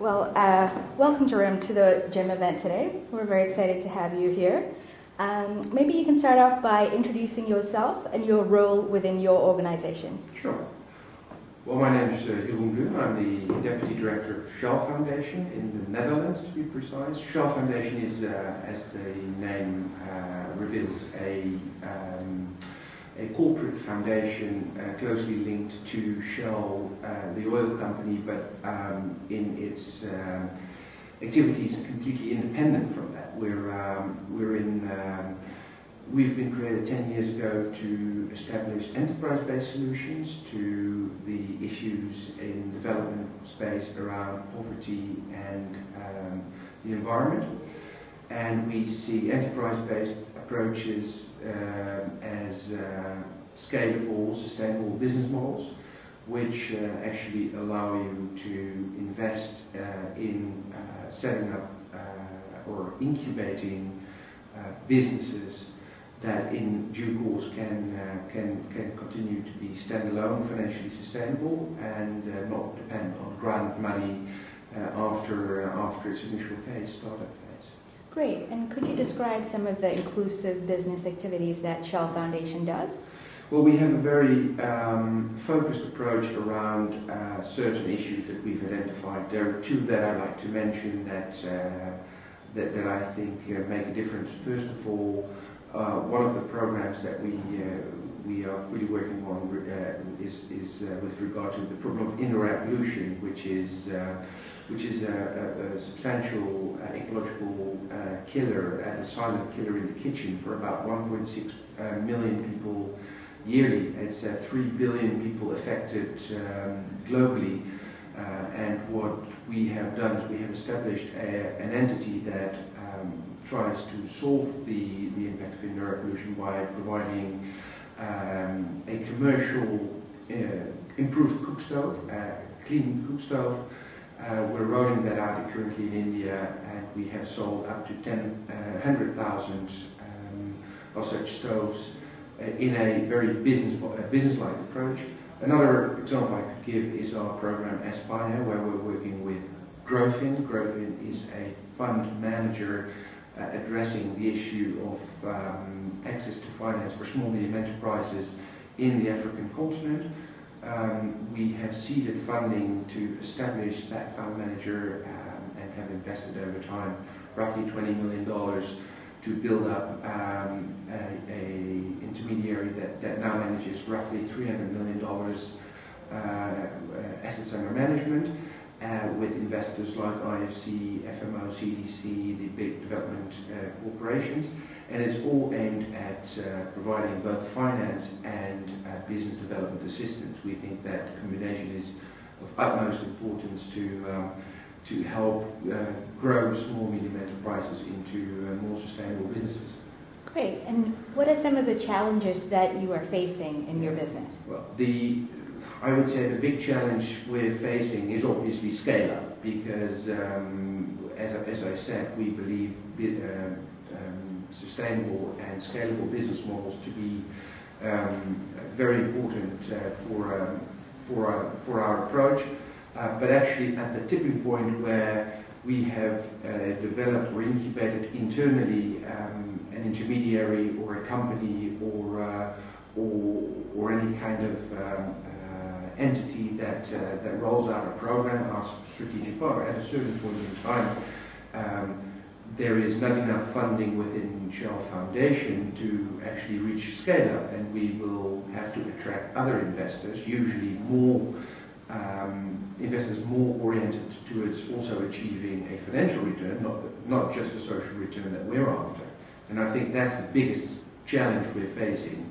Well, welcome, Jeroen, to the GEM event today. We're very excited to have you here. Maybe you can start off by introducing yourself and your role within your organization. Sure. Well, my name is Jeroen Blum. I'm the Deputy Director of Shell Foundation in the Netherlands, to be precise. Shell Foundation is, as the name reveals, a corporate foundation closely linked to Shell, the oil company, but in its activities completely independent from that. We've been created 10 years ago to establish enterprise-based solutions to the issues in development space around poverty and the environment. And we see enterprise-based approaches as scalable, sustainable business models, which actually allow you to invest in setting up or incubating businesses that in due course can continue to be standalone, financially sustainable, and not depend on grant money after its initial phase, startup phase. Great. And could you describe some of the inclusive business activities that Shell Foundation does? Well, we have a very focused approach around certain issues that we've identified. There are two that I'd like to mention that I think make a difference. First of all, one of the programs that we are really working on is with regard to the problem of indoor air pollution, which is a substantial ecological killer and a silent killer in the kitchen for about 1.6 million people yearly. It's 3 billion people affected globally, and what we have done is we have established an entity that tries to solve the impact of indoor air pollution by providing a commercial improved cook stove, clean cook stove. We're rolling that out currently in India, and we have sold up to 100,000 of such stoves in a very business-like approach. Another example I could give is our program Aspire, where we're working with Growfin. Growfin is a fund manager addressing the issue of access to finance for small and medium enterprises in the African continent. We have seeded funding to establish that fund manager and have invested over time roughly $20 million to build up an intermediary that now manages roughly $300 million assets under management, with investors like IFC, FMO, CDC, the big development corporations, and it's all aimed at providing both finance and business development assistance. We think that combination is of utmost importance to help grow small and medium enterprises into more sustainable businesses. Great. And what are some of the challenges that you are facing in your business? Well, I would say the big challenge we're facing is obviously scale up, because as I said, we believe sustainable and scalable business models to be very important for our approach. But actually at the tipping point where we have developed or incubated internally an intermediary or a company or any kind of entity that rolls out a program, our strategic partner, at a certain point in time, there is not enough funding within Shell Foundation to actually reach scale up, and we will have to attract other investors, usually more investors more oriented towards also achieving a financial return, not just a social return that we're after. And I think that's the biggest challenge we're facing,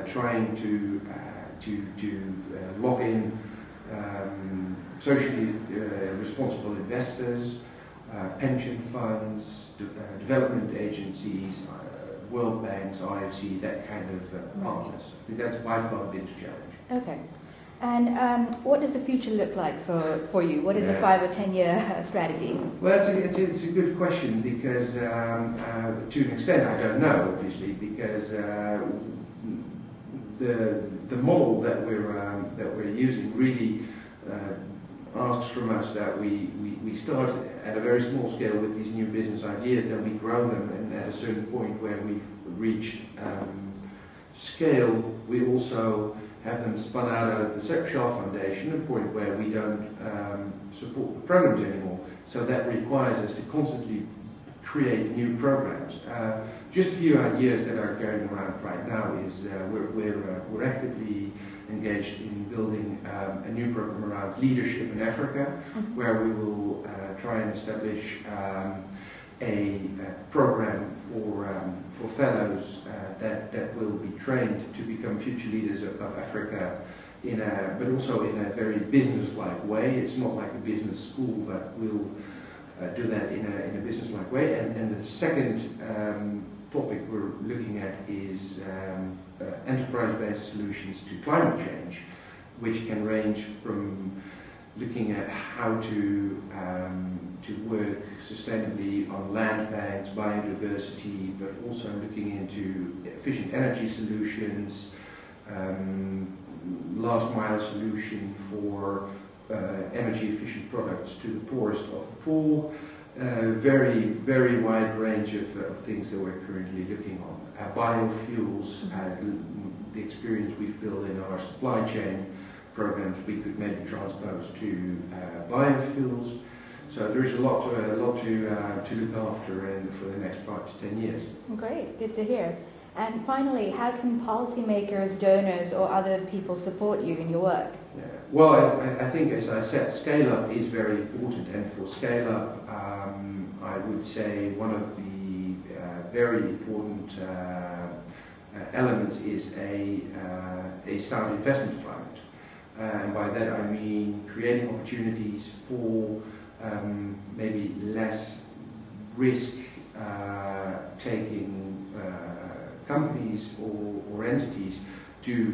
trying to lock in socially responsible investors, pension funds, development agencies, World Banks, IFC, that kind of partners. I think that's by far the biggest challenge. Okay. And what does the future look like for you? What is a 5 or 10 year strategy? Well, it's a good question, because to an extent I don't know, obviously, because the model that we're using really asks asks from us that we start at a very small scale with these new business ideas, then we grow them, and at a certain point where we've reached scale, we also have them spun out of the Shell Foundation, a point where we don't support the programs anymore. So that requires us to constantly create new programs. Just a few ideas that are going around right now is we're actively engaged in building a new program around leadership in Africa, where we will try and establish a program for fellows that will be trained to become future leaders of Africa, but also in a very business-like way. It's not like a business school, but we'll do that in a business-like way. And the second topic we're looking at is enterprise-based solutions to climate change, which can range from looking at how to work sustainably on land banks, biodiversity, but also looking into efficient energy solutions, last mile solution for energy efficient products to the poorest of the poor. Very, very wide range of things that we're currently looking on. Biofuels, the experience we've built in our supply chain programs, we could maybe transpose to biofuels. So there is a lot to look after for the next 5 to 10 years. Great, good to hear. And finally, how can policymakers, donors, or other people support you in your work? Yeah. Well, I think, as I said, scale-up is very important. And for scale-up, I would say one of the very important elements is a sound investment climate. And by that I mean creating opportunities for maybe less risk taking companies or entities to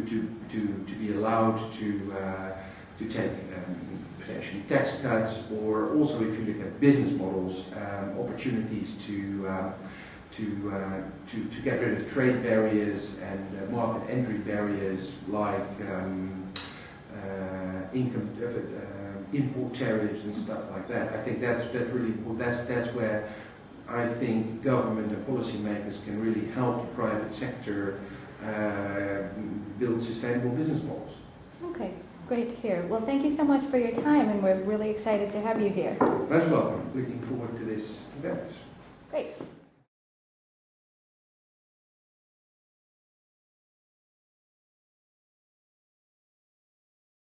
be allowed to take potentially tax cuts, or also, if you look at business models, opportunities to get rid of trade barriers and market entry barriers like import tariffs and stuff like that. I think that's really important. That's where I think government and policymakers can really help the private sector build sustainable business models. Okay, great to hear. Well, thank you so much for your time, and we're really excited to have you here. Most welcome. Looking forward to this event. Great.